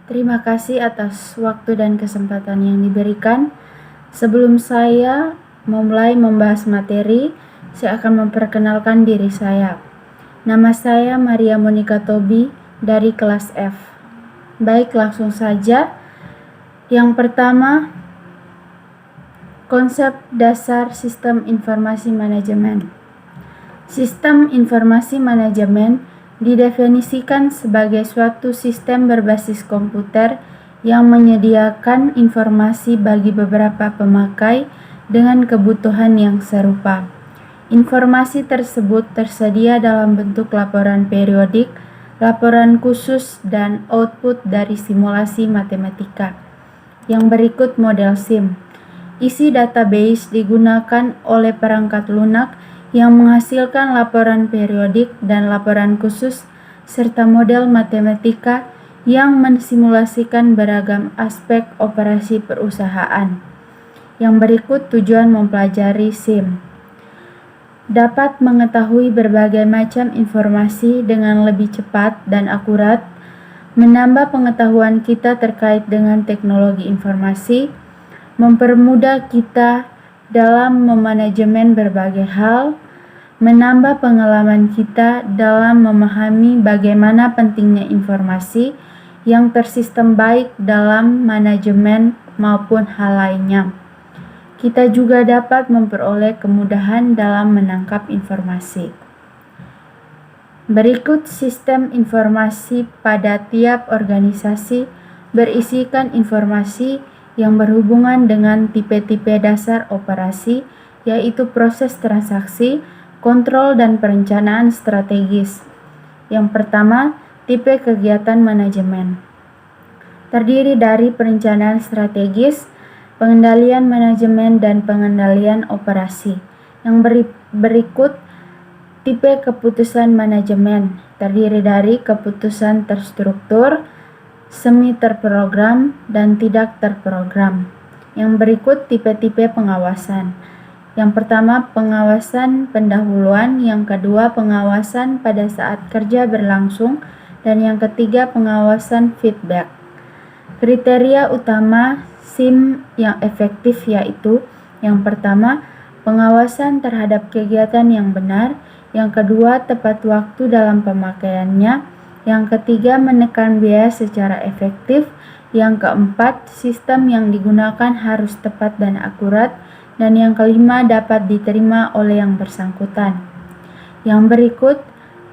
Terima kasih atas waktu dan kesempatan yang diberikan. Sebelum saya memulai membahas materi, saya akan memperkenalkan diri saya. Nama saya Maria Monica Tobi dari kelas F. Baik, langsung saja. Yang pertama, konsep dasar sistem informasi manajemen. Sistem informasi manajemen didefinisikan sebagai suatu sistem berbasis komputer yang menyediakan informasi bagi beberapa pemakai dengan kebutuhan yang serupa. Informasi tersebut tersedia dalam bentuk laporan periodik, laporan khusus, dan output dari simulasi matematika. Yang berikut model SIM. Isi database digunakan oleh perangkat lunak yang menghasilkan laporan periodik dan laporan khusus, serta model matematika yang mensimulasikan beragam aspek operasi perusahaan. Yang berikut tujuan mempelajari SIM. Dapat mengetahui berbagai macam informasi dengan lebih cepat dan akurat, menambah pengetahuan kita terkait dengan teknologi informasi, mempermudah kita dalam memanajemen berbagai hal, menambah pengalaman kita dalam memahami bagaimana pentingnya informasi yang tersistem baik dalam manajemen maupun hal lainnya. Kita juga dapat memperoleh kemudahan dalam menangkap informasi. Berikut sistem informasi pada tiap organisasi berisikan informasi yang berhubungan dengan tipe-tipe dasar operasi, yaitu proses transaksi, kontrol, dan perencanaan strategis. Yang pertama, tipe kegiatan manajemen. Terdiri dari perencanaan strategis, pengendalian manajemen, dan pengendalian operasi. Yang berikut tipe keputusan manajemen. Terdiri dari keputusan terstruktur, semi terprogram, dan tidak terprogram. Yang berikut tipe-tipe pengawasan. Yang pertama, pengawasan pendahuluan. Yang kedua, pengawasan pada saat kerja berlangsung. Dan yang ketiga, pengawasan feedback. Kriteria utama SIM yang efektif yaitu: yang pertama, pengawasan terhadap kegiatan yang benar. Yang kedua, tepat waktu dalam pemakaiannya. Yang ketiga, menekan biaya secara efektif. Yang keempat, sistem yang digunakan harus tepat dan akurat. Dan yang kelima, dapat diterima oleh yang bersangkutan. Yang berikut,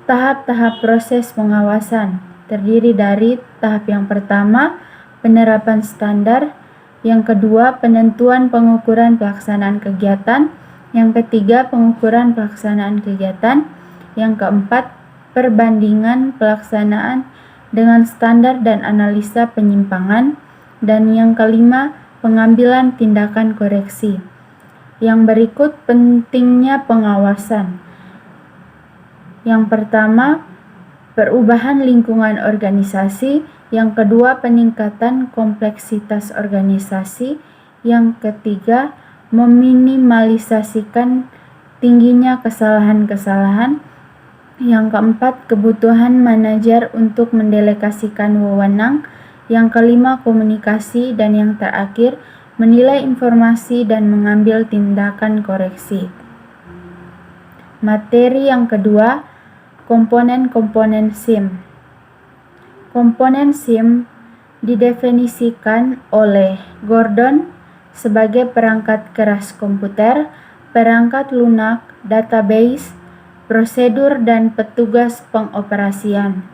tahap-tahap proses pengawasan. Terdiri dari tahap yang pertama, penerapan standar. Yang kedua, penentuan pengukuran pelaksanaan kegiatan. Yang ketiga, pengukuran pelaksanaan kegiatan. Yang keempat, perbandingan pelaksanaan dengan standar dan analisa penyimpangan. Dan yang kelima, pengambilan tindakan koreksi. Yang berikut pentingnya pengawasan. Yang pertama, perubahan lingkungan organisasi. Yang kedua, peningkatan kompleksitas organisasi. Yang ketiga, meminimalisasikan tingginya kesalahan-kesalahan. Yang keempat, kebutuhan manajer untuk mendelegasikan wewenang. Yang kelima, komunikasi. Dan yang terakhir, menilai informasi dan mengambil tindakan koreksi. Materi yang kedua, komponen-komponen SIM. Komponen SIM didefinisikan oleh Gordon sebagai perangkat keras komputer, perangkat lunak, database, prosedur, dan petugas pengoperasian.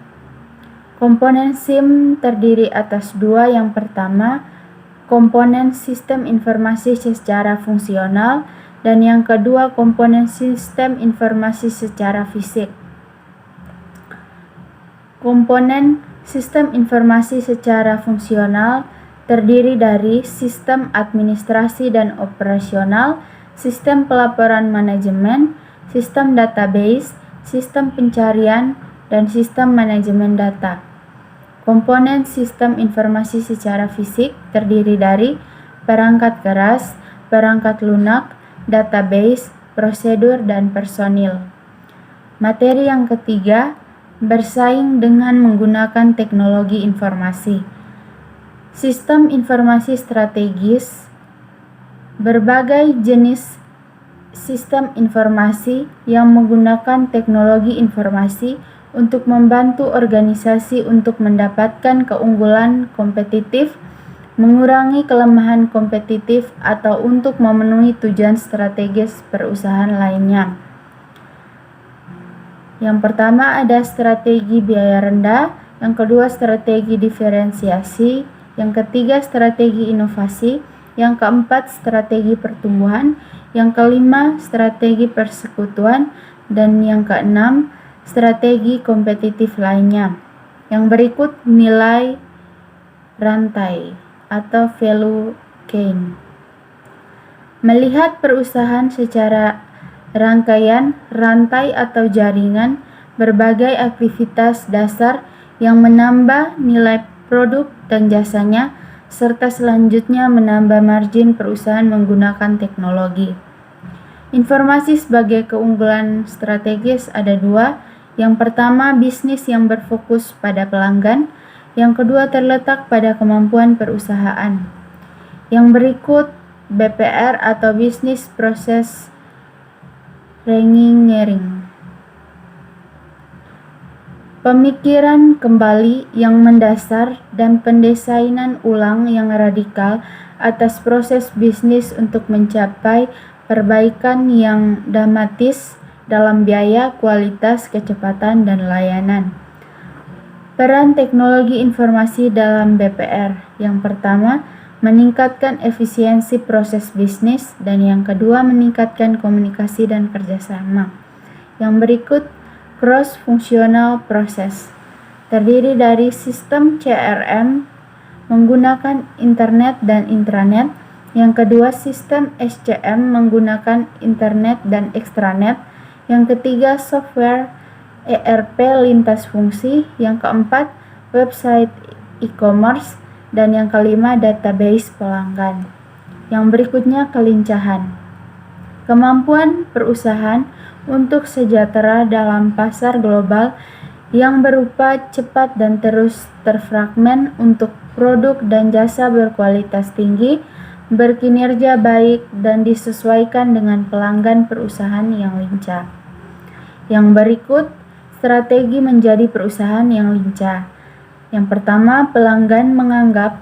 Komponen SIM terdiri atas dua. Yang pertama, komponen sistem informasi secara fungsional, dan yang kedua, komponen sistem informasi secara fisik. Komponen sistem informasi secara fungsional terdiri dari sistem administrasi dan operasional, sistem pelaporan manajemen, sistem database, sistem pencarian, dan sistem manajemen data. Komponen sistem informasi secara fisik terdiri dari perangkat keras, perangkat lunak, database, prosedur, dan personil. Materi yang ketiga, bersaing dengan menggunakan teknologi informasi. Sistem informasi strategis. Berbagai jenis sistem informasi yang menggunakan teknologi informasi untuk membantu organisasi untuk mendapatkan keunggulan kompetitif, mengurangi kelemahan kompetitif, atau untuk memenuhi tujuan strategis perusahaan lainnya. Yang pertama ada strategi biaya rendah, yang kedua strategi diferensiasi, yang ketiga strategi inovasi, yang keempat strategi pertumbuhan, yang kelima strategi persekutuan, dan yang keenam strategi kompetitif lainnya. Yang berikut nilai rantai atau value chain. Melihat perusahaan secara rangkaian, rantai atau jaringan, berbagai aktivitas dasar yang menambah nilai produk dan jasanya, serta selanjutnya menambah margin perusahaan menggunakan teknologi. Informasi sebagai keunggulan strategis ada dua. Yang pertama, bisnis yang berfokus pada pelanggan. Yang kedua, terletak pada kemampuan perusahaan. Yang berikut BPR atau Business Process Reengineering. Pemikiran kembali yang mendasar dan pendesainan ulang yang radikal atas proses bisnis untuk mencapai perbaikan yang dramatis dalam biaya, kualitas, kecepatan, dan layanan. Peran teknologi informasi dalam BPR. Yang pertama, meningkatkan efisiensi proses bisnis, dan yang kedua, meningkatkan komunikasi dan kerjasama. Yang berikut, cross-functional process. Terdiri dari sistem CRM menggunakan internet dan intranet. Yang kedua, sistem SCM menggunakan internet dan extranet. Yang ketiga, software ERP lintas fungsi. Yang keempat, website e-commerce. Dan yang kelima, database pelanggan. Yang berikutnya, kelincahan. Kemampuan perusahaan untuk sejahtera dalam pasar global yang berupa cepat dan terus terfragmen untuk produk dan jasa berkualitas tinggi, berkinerja baik, dan disesuaikan dengan pelanggan perusahaan yang lincah. Yang berikut, strategi menjadi perusahaan yang lincah. Yang pertama, pelanggan menganggap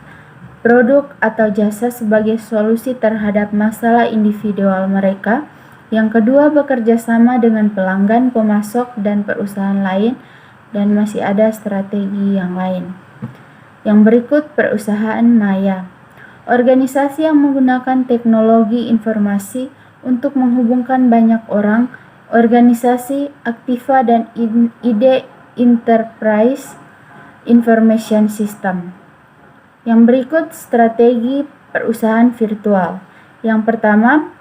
produk atau jasa sebagai solusi terhadap masalah individual mereka. Yang kedua, bekerja sama dengan pelanggan, pemasok, dan perusahaan lain, dan masih ada strategi yang lain. Yang berikut, perusahaan maya. Organisasi yang menggunakan teknologi informasi untuk menghubungkan banyak orang, organisasi, aktiva, dan ide enterprise information system. Yang berikut, strategi perusahaan virtual. Yang pertama,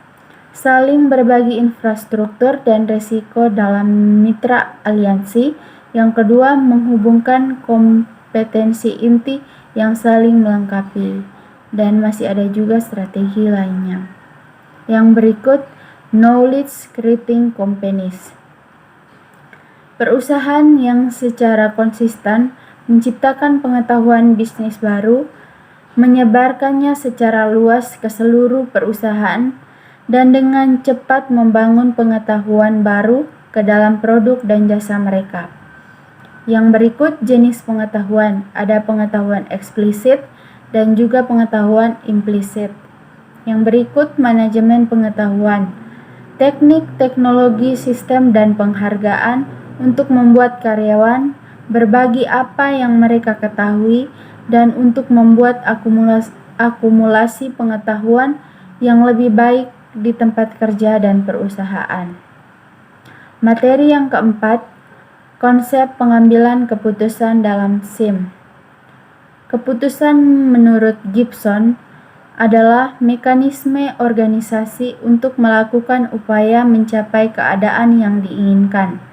saling berbagi infrastruktur dan risiko dalam mitra aliansi. Yang kedua, menghubungkan kompetensi inti yang saling melengkapi. Dan masih ada juga strategi lainnya. Yang berikut, knowledge creating companies. Perusahaan yang secara konsisten menciptakan pengetahuan bisnis baru, menyebarkannya secara luas ke seluruh perusahaan, dan dengan cepat membangun pengetahuan baru ke dalam produk dan jasa mereka. Yang berikut jenis pengetahuan, ada pengetahuan eksplisit dan juga pengetahuan implisit. Yang berikut manajemen pengetahuan, teknik, teknologi, sistem, dan penghargaan untuk membuat karyawan berbagi apa yang mereka ketahui dan untuk membuat akumulasi pengetahuan yang lebih baik di tempat kerja dan perusahaan. Materi yang keempat, konsep pengambilan keputusan dalam SIM. Keputusan menurut Gibson adalah mekanisme organisasi untuk melakukan upaya mencapai keadaan yang diinginkan.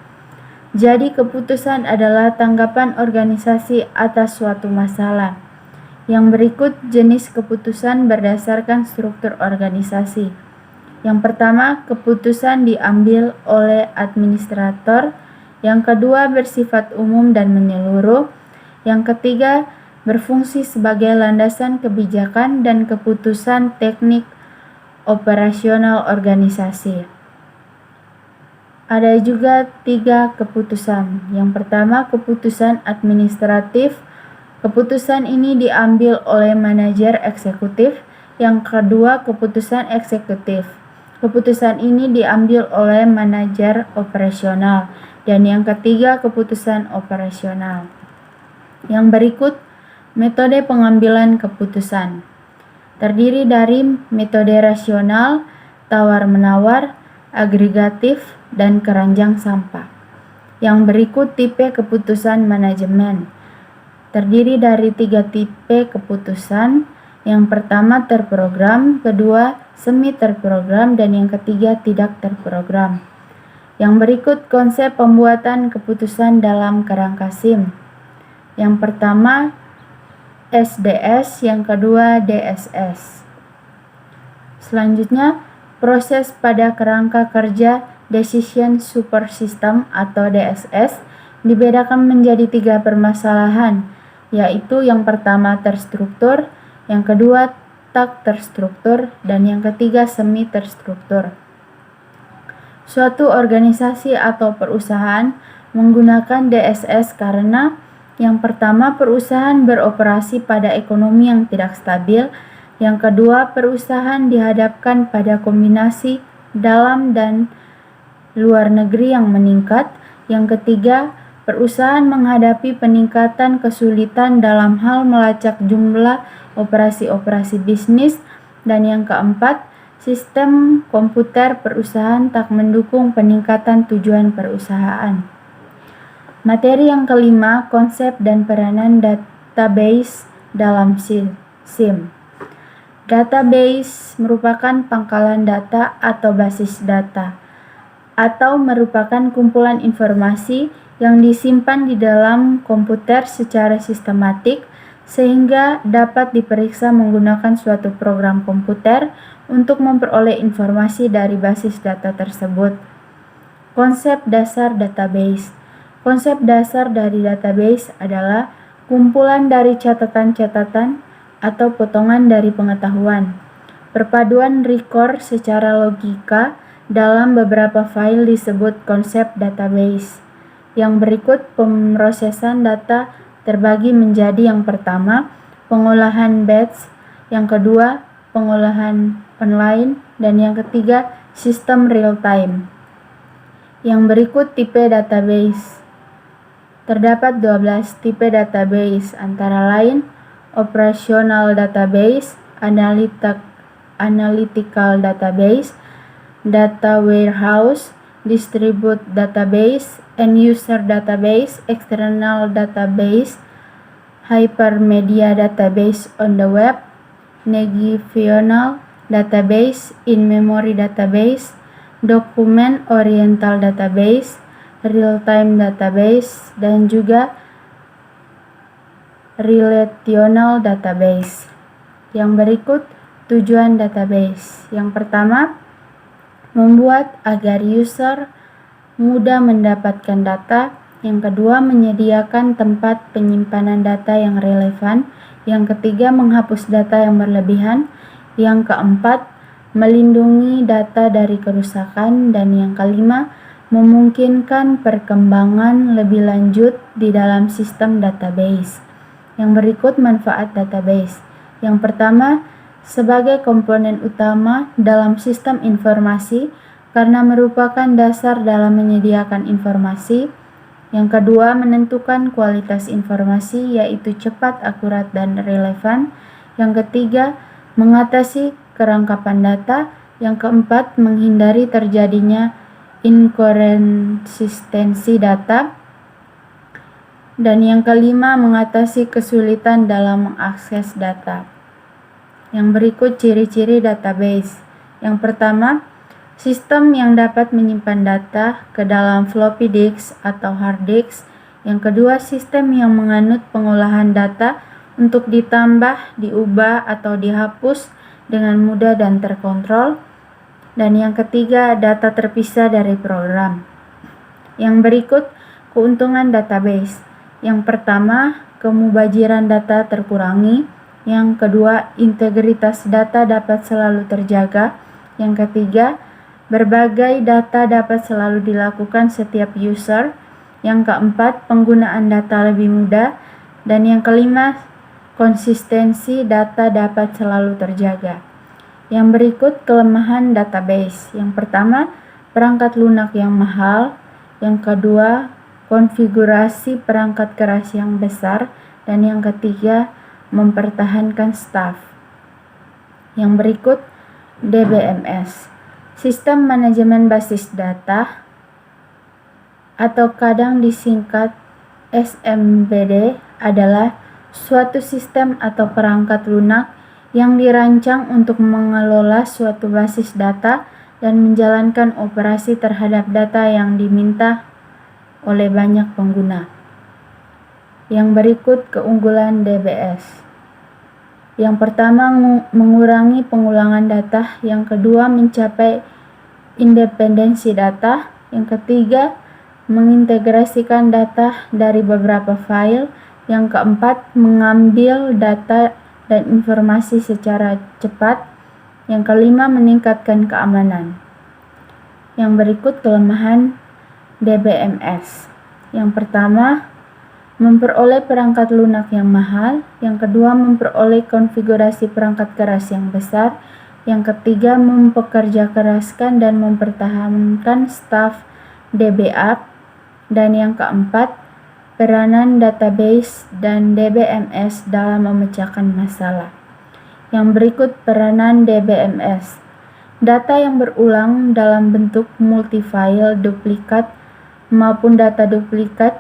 Jadi keputusan adalah tanggapan organisasi atas suatu masalah. Yang berikut jenis keputusan berdasarkan struktur organisasi. Yang pertama, keputusan diambil oleh administrator. Yang kedua, bersifat umum dan menyeluruh. Yang ketiga, berfungsi sebagai landasan kebijakan dan keputusan teknik operasional organisasi. Ada juga 3 keputusan. Yang pertama, keputusan administratif. Keputusan ini diambil oleh manajer eksekutif. Yang kedua, keputusan eksekutif. Keputusan ini diambil oleh manajer operasional. Dan yang ketiga, keputusan operasional. Yang berikut, metode pengambilan keputusan. Terdiri dari metode rasional, tawar-menawar, agregatif, dan keranjang sampah. Yang berikut tipe keputusan manajemen. Terdiri dari 3 tipe keputusan. Yang pertama terprogram, kedua semi terprogram, dan yang ketiga tidak terprogram. Yang berikut konsep pembuatan keputusan dalam kerangka SIM. Yang pertama SDS, yang kedua DSS. Selanjutnya, proses pada kerangka kerja Decision Support System atau DSS dibedakan menjadi 3 permasalahan, yaitu yang pertama terstruktur, yang kedua tak terstruktur, dan yang ketiga semi terstruktur. Suatu organisasi atau perusahaan menggunakan DSS karena yang pertama, perusahaan beroperasi pada ekonomi yang tidak stabil. Yang kedua, perusahaan dihadapkan pada kombinasi dalam dan luar negeri yang meningkat. Yang ketiga, perusahaan menghadapi peningkatan kesulitan dalam hal melacak jumlah operasi-operasi bisnis. Dan yang keempat, sistem komputer perusahaan tak mendukung peningkatan tujuan perusahaan. Materi yang kelima, konsep dan peranan database dalam SIM. Database merupakan pangkalan data atau basis data, atau merupakan kumpulan informasi yang disimpan di dalam komputer secara sistematik sehingga dapat diperiksa menggunakan suatu program komputer untuk memperoleh informasi dari basis data tersebut. Konsep dasar database. Konsep dasar dari database adalah kumpulan dari catatan-catatan atau potongan dari pengetahuan. Perpaduan record secara logika dalam beberapa file disebut konsep database. Yang berikut pemrosesan data terbagi menjadi yang pertama, pengolahan batch, yang kedua, pengolahan online, dan yang ketiga, sistem real time. Yang berikut tipe database. Terdapat 12 tipe database, antara lain operational database, analytical database, data warehouse, distribute database, end user database, external database, hypermedia database on the web, negational database, in-memory database, document oriental database, real-time database, dan juga relational database. Yang berikut tujuan database. Yang pertama, membuat agar user mudah mendapatkan data. Yang kedua, menyediakan tempat penyimpanan data yang relevan. Yang ketiga, menghapus data yang berlebihan. Yang keempat, melindungi data dari kerusakan. Dan yang kelima, memungkinkan perkembangan lebih lanjut di dalam sistem database. Yang berikut manfaat database. Yang pertama, sebagai komponen utama dalam sistem informasi karena merupakan dasar dalam menyediakan informasi. Yang kedua, menentukan kualitas informasi yaitu cepat, akurat, dan relevan. Yang ketiga, mengatasi kerangkapan data. Yang keempat, menghindari terjadinya inkonsistensi data. Dan yang kelima, mengatasi kesulitan dalam mengakses data. Yang berikut ciri-ciri database. Yang pertama, sistem yang dapat menyimpan data ke dalam floppy disk atau hard disk. Yang kedua, sistem yang menganut pengolahan data untuk ditambah, diubah, atau dihapus dengan mudah dan terkontrol. Dan yang ketiga, data terpisah dari program. Yang berikut keuntungan database. Yang pertama, kemubaziran data terkurangi. Yang kedua, integritas data dapat selalu terjaga. Yang ketiga, berbagai data dapat selalu dilakukan setiap user. Yang keempat, penggunaan data lebih mudah. Dan yang kelima, konsistensi data dapat selalu terjaga. Yang berikut kelemahan database. Yang pertama, perangkat lunak yang mahal. Yang kedua, konfigurasi perangkat keras yang besar. Dan yang ketiga, mempertahankan staf. Yang berikut DBMS, Sistem Manajemen Basis Data, atau kadang disingkat SMBD, adalah suatu sistem atau perangkat lunak yang dirancang untuk mengelola suatu basis data dan menjalankan operasi terhadap data yang diminta oleh banyak pengguna. Yang berikut keunggulan DBS. Yang pertama, mengurangi pengulangan data. Yang kedua, mencapai independensi data. Yang ketiga, mengintegrasikan data dari beberapa file. Yang keempat, mengambil data dan informasi secara cepat. Yang kelima, meningkatkan keamanan. Yang berikut kelemahan DBMS. Yang pertama, memperoleh perangkat lunak yang mahal. Yang kedua, memperoleh konfigurasi perangkat keras yang besar. Yang ketiga, mempekerjakeraskan dan mempertahankan staf DBA. Dan yang keempat, peranan database dan DBMS dalam memecahkan masalah. Yang berikut peranan DBMS. Data yang berulang dalam bentuk multifile, duplikat, maupun data duplikat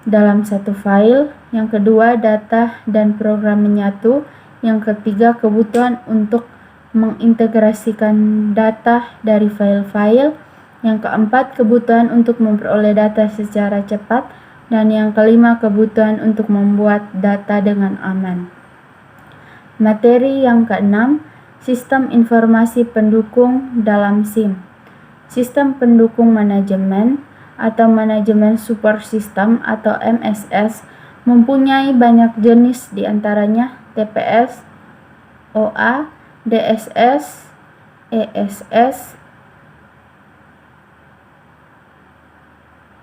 dalam satu file. Yang kedua, data dan program menyatu. Yang ketiga, kebutuhan untuk mengintegrasikan data dari file-file. Yang keempat, kebutuhan untuk memperoleh data secara cepat. Dan yang kelima, kebutuhan untuk membuat data dengan aman. Materi yang keenam, sistem informasi pendukung dalam SIM. Sistem pendukung manajemen atau manajemen support system atau MSS mempunyai banyak jenis, diantaranya TPS, OA, DSS, ESS,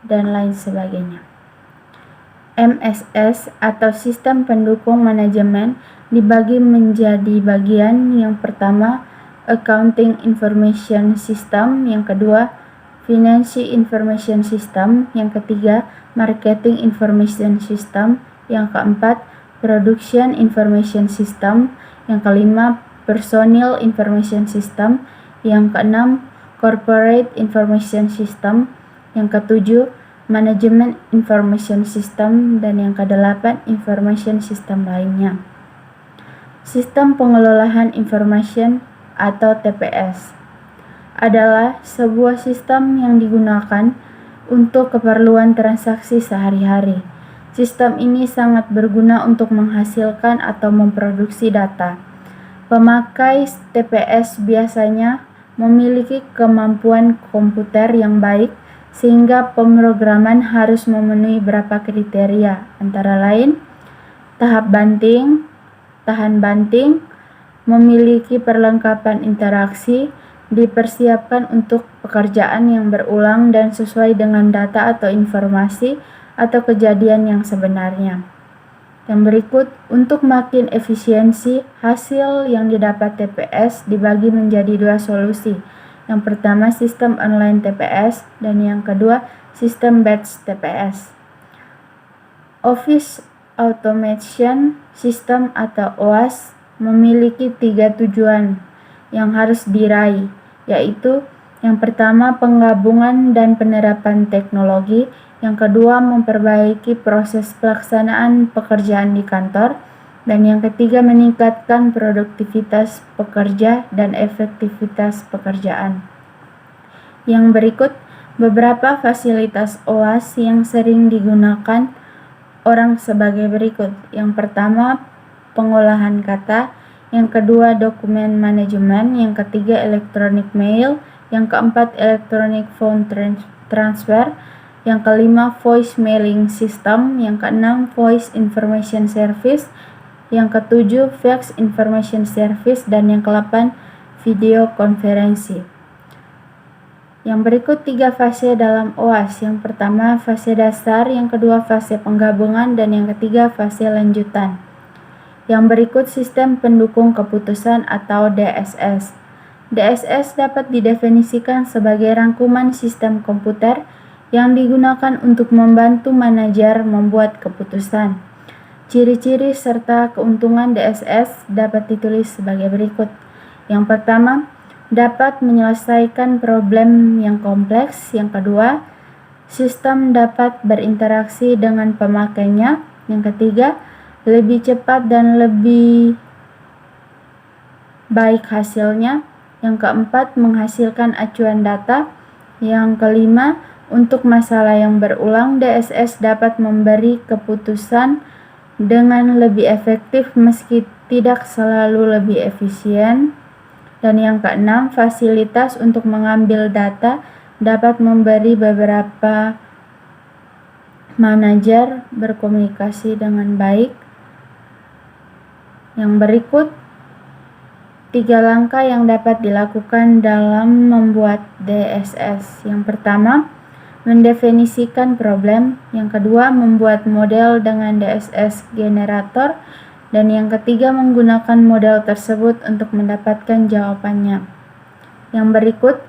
dan lain sebagainya. MSS atau sistem pendukung manajemen dibagi menjadi bagian. Yang pertama, Accounting Information System. Yang kedua, Financial Information System. Yang ketiga, Marketing Information System. Yang keempat, Production Information System. Yang kelima, Personnel Information System. Yang keenam, Corporate Information System. Yang ketujuh, Management Information System. Dan yang kedelapan, Information System lainnya. Sistem pengelolaan information atau TPS adalah sebuah sistem yang digunakan untuk keperluan transaksi sehari-hari. Sistem ini sangat berguna untuk menghasilkan atau memproduksi data. Pemakai TPS biasanya memiliki kemampuan komputer yang baik, sehingga pemrograman harus memenuhi beberapa kriteria, antara lain tahan banting, memiliki perlengkapan interaksi, dipersiapkan untuk pekerjaan yang berulang dan sesuai dengan data atau informasi atau kejadian yang sebenarnya. Yang berikut, untuk makin efisiensi, hasil yang didapat TPS dibagi menjadi dua solusi. Yang pertama, sistem online TPS, dan yang kedua, sistem batch TPS. Office Automation System atau OAS memiliki 3 tujuan yang harus diraih, yaitu yang pertama, penggabungan dan penerapan teknologi. Yang kedua, memperbaiki proses pelaksanaan pekerjaan di kantor. Dan yang ketiga, meningkatkan produktivitas pekerja dan efektivitas pekerjaan. Yang berikut beberapa fasilitas OAS yang sering digunakan orang sebagai berikut. Yang pertama, pengolahan kata. Yang kedua, dokumen manajemen. Yang ketiga, electronic mail. Yang keempat, electronic phone transfer. Yang kelima, voice mailing system. Yang keenam, voice information service. Yang ketujuh, fax information service. Dan yang ke-8, video konferensi. Yang berikut 3 fase dalam OAS. Yang pertama, fase dasar. Yang kedua, fase penggabungan. Dan yang ketiga, fase lanjutan. Yang berikut sistem pendukung keputusan atau DSS. DSS dapat didefinisikan sebagai rangkuman sistem komputer yang digunakan untuk membantu manajer membuat keputusan. Ciri-ciri serta keuntungan DSS dapat ditulis sebagai berikut. Yang pertama, dapat menyelesaikan problem yang kompleks. Yang kedua, sistem dapat berinteraksi dengan pemakainya. Yang ketiga, lebih cepat dan lebih baik hasilnya. Yang keempat, menghasilkan acuan data. Yang kelima, untuk masalah yang berulang, DSS dapat memberi keputusan dengan lebih efektif meski tidak selalu lebih efisien. Dan yang keenam, fasilitas untuk mengambil data dapat memberi beberapa manajer berkomunikasi dengan baik. Yang berikut 3 langkah yang dapat dilakukan dalam membuat DSS. Yang pertama, mendefinisikan problem. Yang kedua, membuat model dengan DSS generator. Dan yang ketiga, menggunakan model tersebut untuk mendapatkan jawabannya. Yang berikut,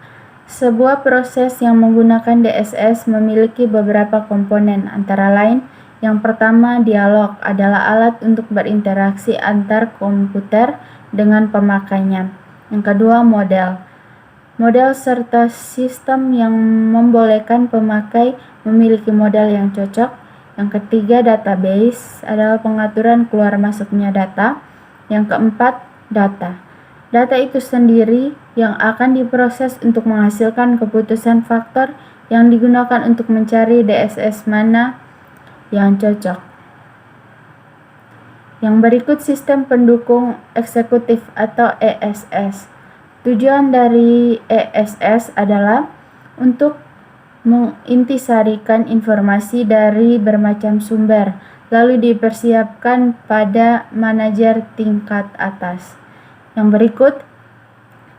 sebuah proses yang menggunakan DSS memiliki beberapa komponen, antara lain, yang pertama, dialog adalah alat untuk berinteraksi antar komputer dengan pemakainya. Yang kedua, model. Model serta sistem yang membolehkan pemakai memiliki model yang cocok. Yang ketiga, database adalah pengaturan keluar masuknya data. Yang keempat, data. Data itu sendiri yang akan diproses untuk menghasilkan keputusan faktor yang digunakan untuk mencari DSS mana yang cocok. Yang berikut sistem pendukung eksekutif atau ESS. Tujuan dari ESS adalah untuk mengintisarikan informasi dari bermacam sumber, lalu dipersiapkan pada manajer tingkat atas. Yang berikut,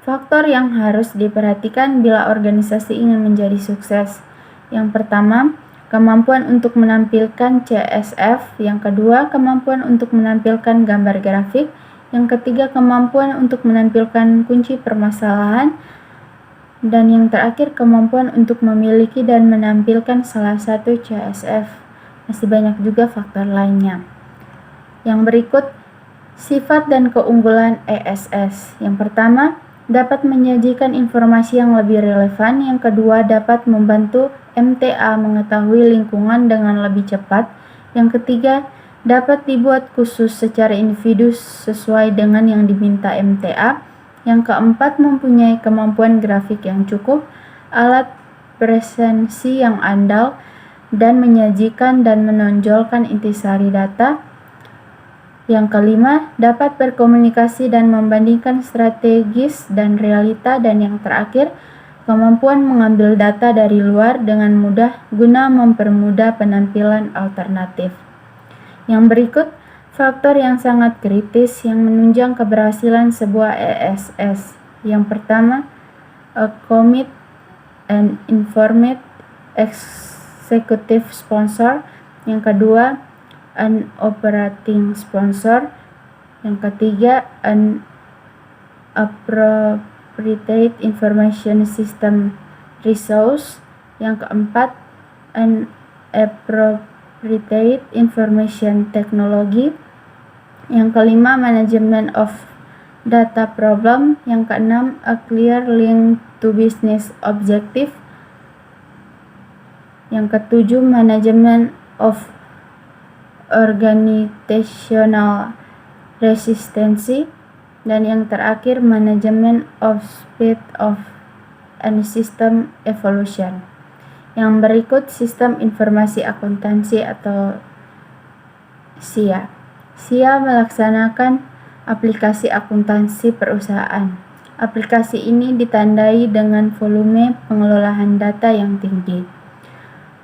faktor yang harus diperhatikan bila organisasi ingin menjadi sukses. Yang pertama, kemampuan untuk menampilkan CSV. Yang kedua, kemampuan untuk menampilkan gambar grafik. Yang ketiga, kemampuan untuk menampilkan kunci permasalahan. Dan yang terakhir, kemampuan untuk memiliki dan menampilkan salah satu CSV. Masih banyak juga faktor lainnya. Yang berikut, sifat dan keunggulan ESS. Yang pertama, dapat menyajikan informasi yang lebih relevan. Yang kedua, dapat membantu MTA mengetahui lingkungan dengan lebih cepat. Yang ketiga, dapat dibuat khusus secara individu sesuai dengan yang diminta MTA. Yang keempat, mempunyai kemampuan grafik yang cukup, alat presensi yang andal, dan menyajikan dan menonjolkan intisari data. Yang kelima, dapat berkomunikasi dan membandingkan strategis dan realita. Dan yang terakhir, kemampuan mengambil data dari luar dengan mudah guna mempermudah penampilan alternatif. Yang berikut, faktor yang sangat kritis yang menunjang keberhasilan sebuah ESS. Yang pertama, a commit and informed executive sponsor. Yang kedua, an operating sponsor. Yang ketiga, an appropriate information system resource. Yang keempat, an appropriate information technology. Yang kelima, management of data problem. Yang keenam, a clear link to business objective. Yang ketujuh, management of organizational resistance. Dan yang terakhir, management of speed of and system evolution. Yang berikut, sistem informasi akuntansi atau SIA. SIA melaksanakan aplikasi akuntansi perusahaan. Aplikasi ini ditandai dengan volume pengelolaan data yang tinggi.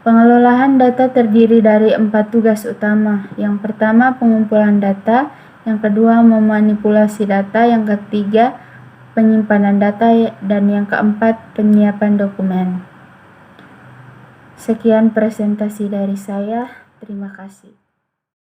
Pengelolaan data terdiri dari 4 tugas utama. Yang pertama, pengumpulan data. Yang kedua, memanipulasi data. Yang ketiga, penyimpanan data. Dan yang keempat, penyiapan dokumen. Sekian presentasi dari saya. Terima kasih.